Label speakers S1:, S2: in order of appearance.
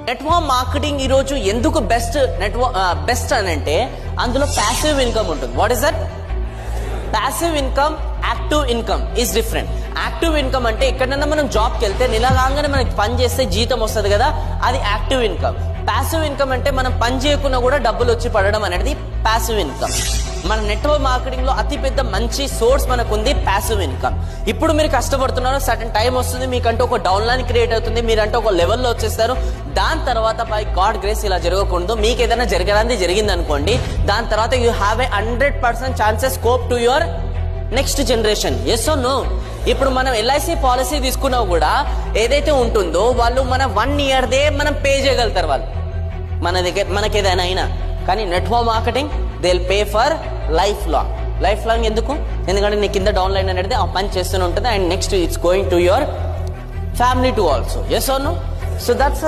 S1: Network marketing ఈ రోజు ఎందుకు బెస్ట్ అని అంటే అందులో ప్యాసివ్ ఇన్కమ్ ఉంటుంది. What is that? Passive income, active income is different. Active income అంటే ఎక్కడైనా మనం జాబ్కి వెళ్తే నెల కాగానే మనకి పని చేస్తే జీతం వస్తుంది కదా, అది యాక్టివ్ ఇన్కమ్. ప్యాసివ్ ఇన్కమ్ అంటే మనం పని చేయకుండా కూడా డబ్బులు వచ్చి పడడం అనేది ప్యాసివ్ ఇన్కమ్. మన నెట్వర్క్ మార్కెటింగ్ లో అతి పెద్ద మంచి సోర్స్ మనకు ఉంది ప్యాసివ్ ఇన్కమ్. ఇప్పుడు మీరు కష్టపడుతున్నారు, సర్టన్ టైం వస్తుంది, మీకంటే ఒక డౌన్ లైన్ క్రియేట్ అవుతుంది, మీరంటే ఒక లెవెల్లో వచ్చేస్తారు. దాని తర్వాత బై గాడ్ గ్రేస్ ఇలా జరగకూడదు, మీకు ఏదైనా జరగడానికి జరిగింది అనుకోండి, దాని తర్వాత you have a 100% chances scope to your next generation. Yes or no? ఇప్పుడు మనం ఎల్ఐసి పాలసీ తీసుకున్నా కూడా ఏదైతే ఉంటుందో వాళ్ళు మన 1 yearదే మనం పే చేయగలుగుతారు వాళ్ళు మన దగ్గర, మనకి ఏదైనా అయినా. కానీ network marketing they will pay for life long. ఎందుకు? ఎందుకంటే నీ కింద డౌన్ లైన్ అనేది ఆ పని చేస్తూనే ఉంటుంది, and next it's going to your family to also. Yes or no? So that's